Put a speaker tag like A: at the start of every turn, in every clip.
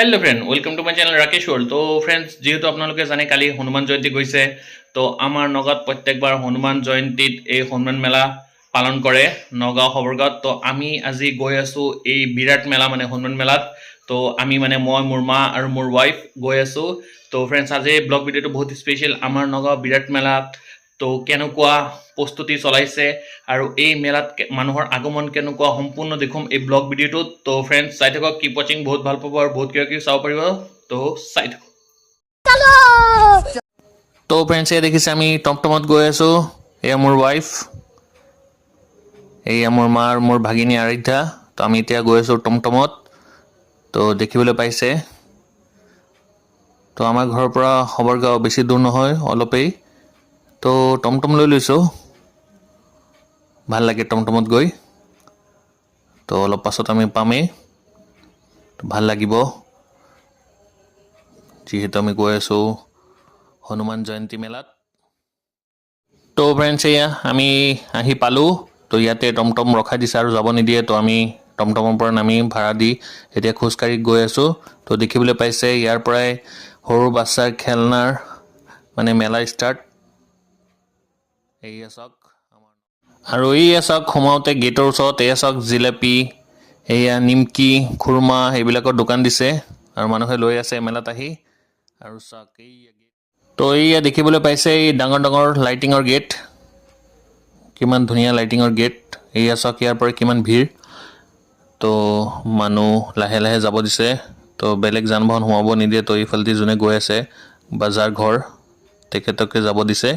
A: Hello friend welcome to my channel Rakesh world. तो friends जेहेतु आपनालोके जाने काली हनुमान जयंती गई तो आमार नगाँव प्रत्येकबार हनुमान जयंतीत ए हनुमान मेला पालन करे नगाँव खबरगाँव। तो आमी আজি गई आसो ए विराट मेला माने हनुमान मेलात। तो आमी माने मैं मोर मा और मोर वाइफ गई आसो। तो फ्रेंड्स आज ब्लग भिडिओ बहुत स्पेशल आमार नगाँव विराट मेलात तो केनेकुवा प्रस्तुति चलाइছে আৰু এই মেলাত মানুহৰ আগমন কেনেকুৱা সম্পূৰ্ণ দেখুম এই ব্লগ ভিডিওটো। তো ফ্ৰেন্ডছ চাই থাকক, কিপ ওয়াচিং, বহুত ভাল পাব আৰু বহুত কিবা কিবি চাব পাৰিব। তো চাই থাকক। তো ফ্ৰেন্ডছ এই দেখিছে আমি টমটমত গৈ আছো। এয়া মোৰ ওয়াইফ, এয়া মোৰ মা আৰু মোৰ ভাগিনী আৰাধ্যা। তো আমি এতিয়া গৈ আছো টমটমত। তো দেখিবলৈ পাইছে তো আমাৰ ঘৰৰ পৰা খবৰগাঁও বেছি দূৰ নহয়, অলপেই। তো টমটম লৈ লৈছো, ভাল লাগে টমটমত গৈ। তো অলপ পাছত আমি পামেই, ভাল লাগিব যিহেতু আমি গৈ আছো হনুমান জয়ন্তী মেলাত। তো ফ্ৰেণ্ডছ এয়া আমি আহি পালোঁ। তো ইয়াতে টমটম ৰখাই দিছে আৰু যাব নিদিয়ে। তো আমি টমটমৰ পৰা নামি ভাড়া দি এতিয়া খোজকাঢ়ি গৈ আছোঁ। তো দেখিবলৈ পাইছে ইয়াৰ পৰাই সৰু বাচ্চাৰ খেলনাৰ মানে মেলা ষ্টাৰ্ট। এয়া চাওক আৰু এয়া চাওক সোমাওঁতে গেটৰ ওচৰত এয়া চাওক জিলাপি, এয়া নিমকি, খুৰমা এইবিলাকৰ দোকান দিছে আৰু মানুহে লৈ আছে মেলাত আহি। আৰু চাওক এইয়া গেট। তো এইয়া দেখিবলৈ পাইছে এই ডাঙৰ ডাঙৰ লাইটিঙৰ গেট, কিমান ধুনীয়া লাইটিঙৰ গেট। এয়া চাওক ইয়াৰ পৰা কিমান ভিৰ। তো মানুহ লাহে লাহে যাব দিছে, তো বেলেগ যান বাহন সোমাব নিদিয়ে। তো এইফালেদি যোনে গৈ আছে বাজাৰ ঘৰ তেখেতকে যাব দিছে।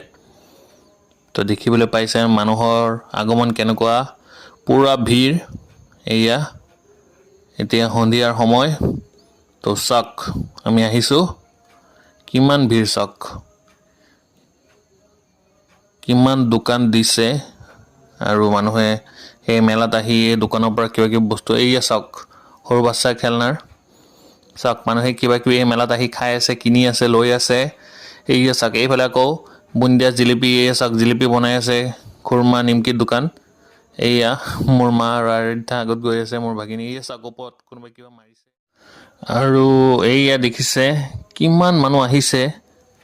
A: তো দেখিবলৈ পাইছে মানুহৰ আগমন কেনেকুৱা, পুৰা ভিৰ। এয়া এতিয়া সন্ধিয়াৰ সময়। তো চাওক আমি আহিছোঁ, কিমান ভিৰ চাওক, কিমান দোকান দিছে আৰু মানুহে এই মেলাত আহি এই দোকানৰ পৰা কিবা কিবি বস্তু, এইয়া চাওক সৰু বাচ্চাৰ খেলনাৰ। চাওক মানুহে কিবা কিবি এই মেলাত আহি খাই আছে, কিনি আছে, লৈ আছে। এইয়া চাওক এইফালে আকৌ বুন্দিয়া জিলাপি, এয়া চাওক জিলাপি বনাই আছে, খুৰমা নিমকিৰ দোকান। এয়া মোৰ মা আৰু আৰাধ্যা আগত গৈ আছে, মোৰ ভাগিনী। এয়া চাওক ওপৰত কোনোবাই কিবা মাৰিছে। আৰু এইয়া দেখিছে কিমান মানুহ আহিছে।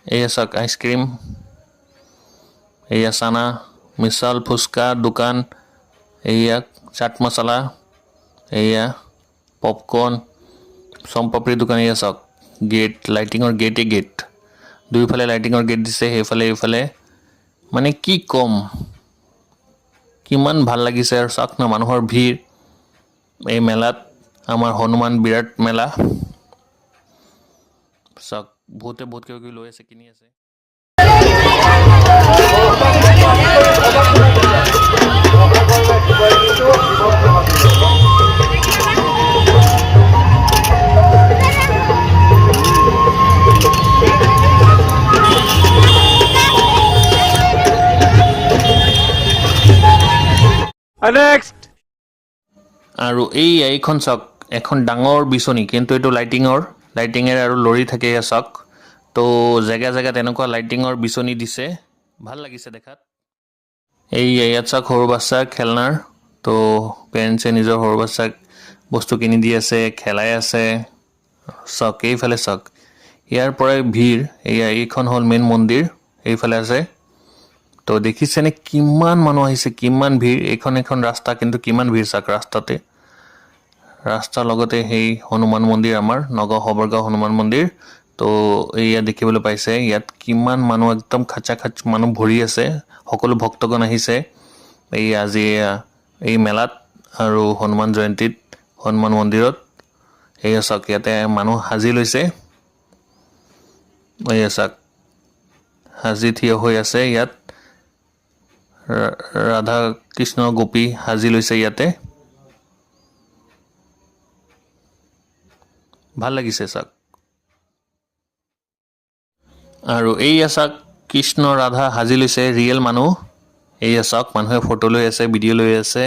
A: এয়া চাওক আইচক্ৰীম, এয়া চানা, মিছাল, ফুচকা দোকান, এয়া চাট মছলা, এয়া পপকৰ্ণ, চমপাপড়িৰ দোকান। এয়া চাওক গেট, লাইটিঙৰ গেটেই গেট, দুইফালে লাইটিঙৰ গেট দিছে, সেইফালে এইফালে। মানে কি ক'ম, কিমান ভাল লাগিছে। আৰু চাওক না মানুহৰ ভিৰ এই মেলাত, আমাৰ হনুমান বিৰাট মেলা। চাওক বহুতে বহুত কিবা কিবি লৈ আছে, কিনি আছে। আৰু এইখন চাওক এখন ডাঙৰ বিচনী, কিন্তু এইটো লাইটিঙেৰে আৰু লৰি থাকে। এয়া চাওক, তো জেগা জেগাত এনেকুৱা লাইটিঙৰ বিচনী দিছে, ভাল লাগিছে দেখাত। এই ইয়াত চাওক সৰু বাচ্চাৰ খেলনাৰ। তো পেৰেণ্টছে নিজৰ সৰু বাচ্চাক বস্তু কিনি দি আছে, খেলাই আছে। চাওক এইফালে চাওক, ইয়াৰ পৰাই ভিৰ। এইখন হ'ল মেইন মন্দিৰ, এইফালে আছে। তো দেখিছেনে কিমান মানুহ আহিছে, কিমান ভিৰ। এইখন ৰাস্তা, কিন্তু কিমান ভিৰ চাওক ৰাস্তাতে। ৰাস্তাৰ লগতে সেই হনুমান মন্দিৰ, আমাৰ নগাঁও খবৰগাঁও হনুমান মন্দিৰ। তো এয়া দেখিবলৈ পাইছে ইয়াত কিমান মানুহ, একদম খাচা খাচ মানুহ ভৰি আছে। সকলো ভক্তগণ আহিছে এই আজি এই মেলাত আৰু হনুমান জয়ন্তীত হনুমান মন্দিৰত। এয়া চাওক ইয়াতে মানুহ সাজি লৈছে, এয়া চাওক সাজি থিয় হৈ আছে। ইয়াত ৰাধা কৃষ্ণ গোপী সাজি লৈছে ইয়াতে, ভাল লাগিছে চাওক। আৰু এইয়া চাওক কৃষ্ণ ৰাধা সাজি লৈছে, ৰিয়েল মানুহ। এইয়া চাওক মানুহে ফটো লৈ আছে, ভিডিঅ' লৈ আছে।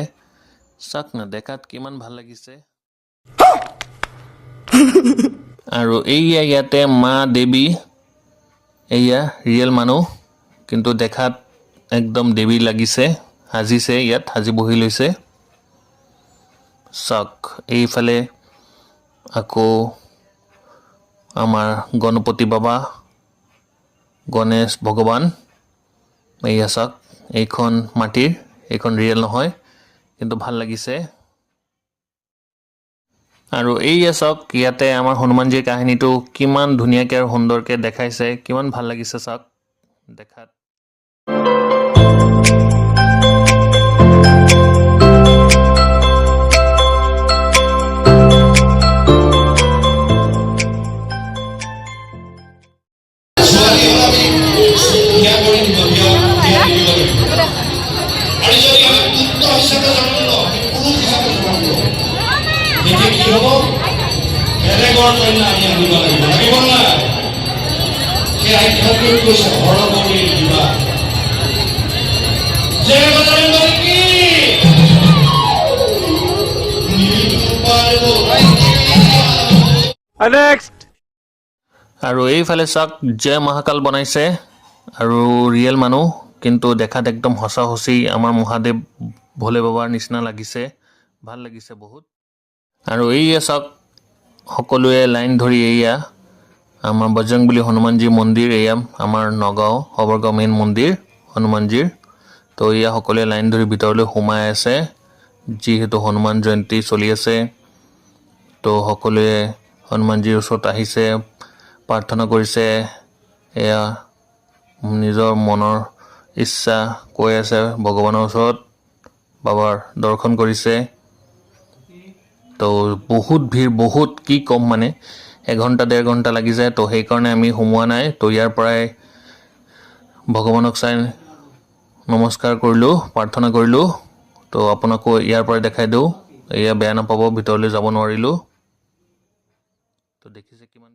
A: চাওক না দেখাত কিমান ভাল লাগিছে। আৰু এইয়া ইয়াতে মা দেৱী, এইয়া ৰিয়েল মানুহ, কিন্তু দেখাত একদম দেৱী লাগিছে, সাজিছে, ইয়াত সাজি বহি লৈছে। চাওক এইফালে আকৌ আমাৰ গণপতি বাবা, গণেশ ভগৱান। এইয়া চাওক, এইখন মাটিৰ, এইখন ৰিয়েল নহয়, কিন্তু ভাল লাগিছে। আৰু এইয়া চাওক, ইয়াতে আমাৰ হনুমানজীৰ কাহিনীটো কিমান ধুনীয়াকৈ আৰু সুন্দৰকৈ দেখাইছে, কিমান ভাল লাগিছে চাওক দেখাত। আৰু এইফালে চাওক, জয় মহাকাল বনাইছে আৰু ৰিয়েল মানুহ, কিন্তু দেখাত একদম সঁচা সঁচি আমাৰ মহাদেৱ ভোলে বাবাৰ নিচিনা লাগিছে, ভাল লাগিছে বহুত। আৰু এইয়া চাওক, সকলোৱে লাইন ধৰি এইয়া আমাৰ বজৰংবলী হনুমানজী মন্দিৰ, এয়া আমাৰ নগাঁও সবৰগাঁও মেইন মন্দিৰ হনুমানজীৰ। তো এয়া সকলোৱে লাইন ধৰি ভিতৰলৈ সোমাই আছে, যিহেতু হনুমান জয়ন্তী চলি আছে। তো সকলোৱে হনুমানজীৰ ওচৰত আহিছে, প্ৰাৰ্থনা কৰিছে, এয়া নিজৰ মনৰ ইচ্ছা কৈ আছে ভগৱানৰ ওচৰত, বাবাৰ দৰ্শন কৰিছে। তো বহুত ভিৰ, বহুত কি ক'ম মানে, 1 ঘণ্টা 1.5 ঘণ্টা লাগি যায়। তো সেইকাৰণে আমি সোমোৱা নাই। তো ইয়াৰ পৰাই ভগৱানক চাই নমস্কাৰ কৰিলোঁ, প্ৰাৰ্থনা কৰিলোঁ। তো আপোনাকো ইয়াৰ পৰাই দেখাই দিওঁ, এয়া বেয়া নাপাব ভিতৰলৈ যাব নোৱাৰিলোঁ। তো দেখিছে কিমান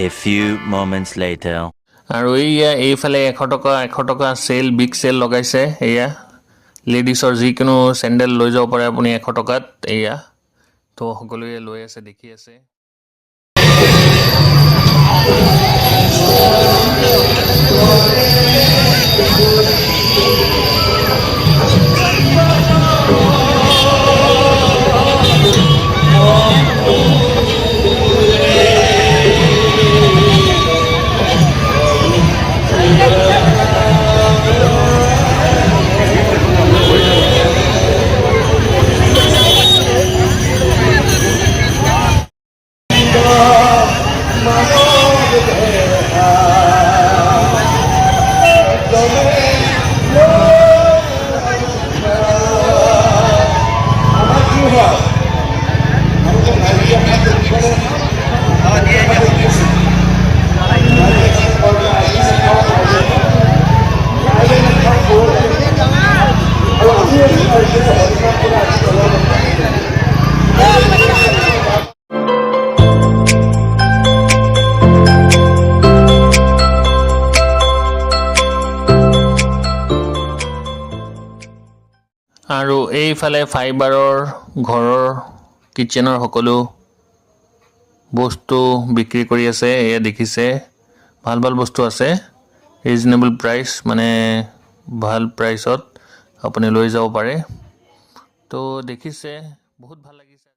B: A few moments later.
A: আৰু এইফালে 100 টকা চেল, বিগ চেল লগাইছে। এয়া লেডিছৰ যিকোনো চেণ্ডেল লৈ যাব পাৰে আপুনি 100 টকাত। এয়া তো সকলোৱে লৈ আছে, দেখি আছে। আৰু এইফালে ফাইবাৰৰ ঘৰৰ কিটচেনৰ সকলো বস্তু বিক্ৰী কৰি আছে। এয়া দেখিছে, ভাল ভাল বস্তু আছে, ৰিজনেবল প্ৰাইচ, মানে ভাল প্ৰাইচত আপুনি লৈ যাব পাৰে। তো দেখিছে, বহুত ভাল লাগিছে।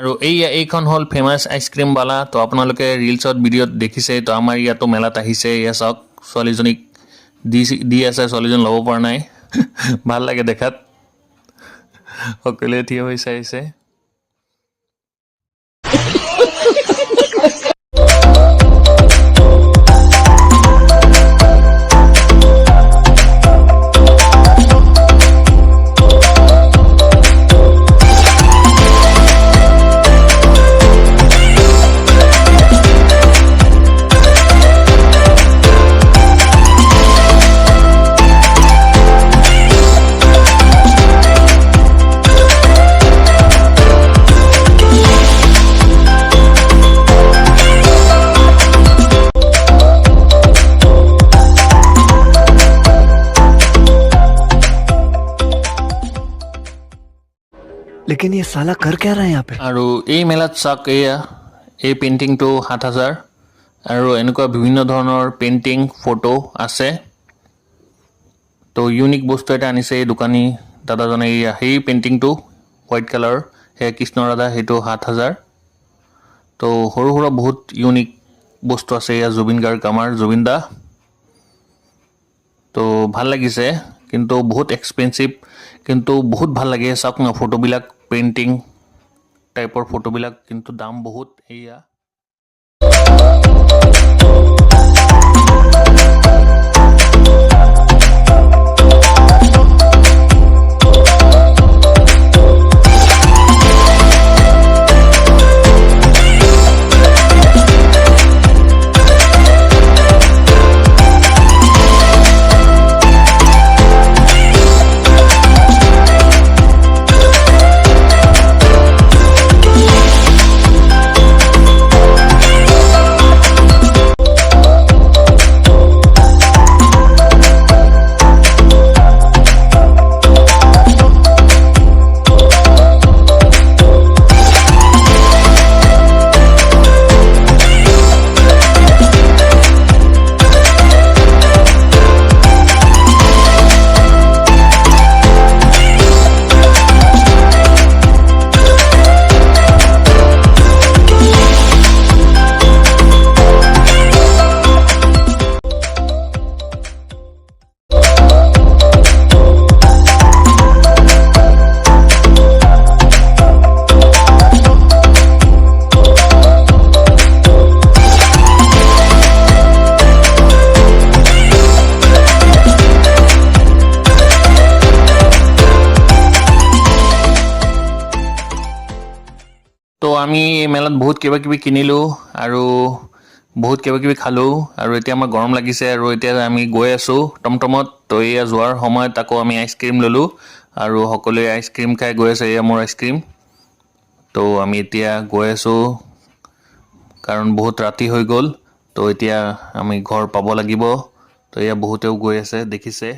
A: আৰু এইখন হ'ল ফেমাছ আইচক্ৰীমৱালা তো আপোনালোকে ৰিলছত ভিডিঅ'ত দেখিছে তো আমাৰ ইয়াতো মেলাত আহিছে এয়া চাওক ছোৱালীজনীক দি আছে ছোৱালীজন ল'ব পৰা নাই ভাল লাগে দেখাত সকলোৱে থিয় হৈ চাইছে
C: लेकिन ये साला कर क्या रहा है यहाँ पे?
A: আৰু এই মেলাত চাওক এয়া এই পেইণ্টিংটো ৭,০০০ আৰু এনেকুৱা বিভিন্ন ধৰণৰ পেইণ্টিং ফটো আছে তো ইউনিক বস্তু এটা আনিছে এই দোকানী দাদাজনে এয়া সেই পেইণ্টিংটো হোৱাইট কালাৰ সেয়া কৃষ্ণ ৰাধা সেইটো ৭,০০০ তো সৰু সুৰা বহুত ইউনিক বস্তু আছে এয়া জুবিন গাৰ্গ আমাৰ জুবিন দা তো ভাল লাগিছে কিন্তু বহুত এক্সপেঞ্চিভ কিন্তু বহুত ভাল লাগে চাওক না ফটোবিলাক পেইণ্টিং টাইপৰ ফটোবিলাক কিন্তু দাম বহুত এয়া তো আমি এই মেলাত বহুত কিবা কিবি কিনিলোঁ আৰু বহুত কিবা কিবি খালোঁ আৰু এতিয়া আমাৰ গৰম লাগিছে আৰু এতিয়া আমি গৈ আছোঁ টমটমত তো এয়া যোৱাৰ সময়ত আকৌ আমি আইচক্ৰীম ল'লোঁ আৰু সকলোৱে আইচক্ৰীম খাই গৈ আছে এয়া মোৰ আইচক্ৰীম তো আমি এতিয়া গৈ আছোঁ কাৰণ বহুত ৰাতি হৈ গ'ল তো এতিয়া আমি ঘৰ পাব লাগিব তো এয়া বহুতেও গৈ আছে দেখিছে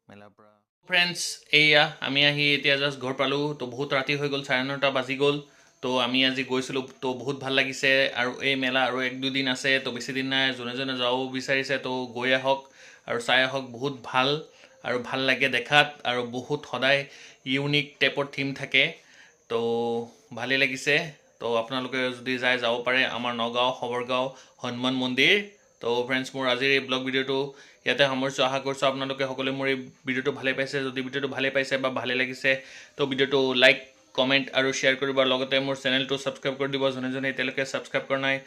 A: মেলাৰ পৰা ফ্ৰেণ্ডছ এয়া আমি আহি এতিয়া জাষ্ট ঘৰ পালোঁ তো বহুত ৰাতি হৈ গ'ল 9:30 বাজি গ'ল তো আমি আজি গৈছিলোঁ তো বহুত ভাল লাগিছে আৰু এই মেলা আৰু 1-2 দিন আছে তো বেছি দিন নাই যোনে যোনে যাব বিচাৰিছে তো গৈ আহক আৰু চাই আহক বহুত ভাল আৰু ভাল লাগে দেখাত আৰু বহুত সদায় ইউনিক টাইপৰ থিম থাকে তো ভালেই লাগিছে তো আপোনালোকে যদি যায় যাব পাৰে আমাৰ নগাঁও খবৰগাঁও হনুমান মন্দিৰ তো ফ্ৰেণ্ডছ মোৰ আজিৰ এই ব্লগ ভিডিঅ'টো ইয়াতে সামৰিছোঁ আশা কৰিছোঁ আপোনালোকে সকলোৱে মোৰ এই ভিডিঅ'টো ভালে পাইছে যদি ভিডিঅ'টো ভালে পাইছে বা ভালে লাগিছে তো ভিডিঅ'টো লাইক কমেণ্ট আৰু শ্বেয়াৰ কৰিব আৰু লগতে মোৰ চেনেলটো ছাবস্ক্ৰাইব কৰি দিব যোনে যোনে এতিয়ালৈকে ছাবস্ক্ৰাইব কৰা নাই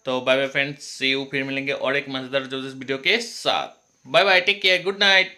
A: तो bye bye friends see you फिर मिलेंगे और एक मज़ेदार जो इस वीडियो के साथ bye bye take care good night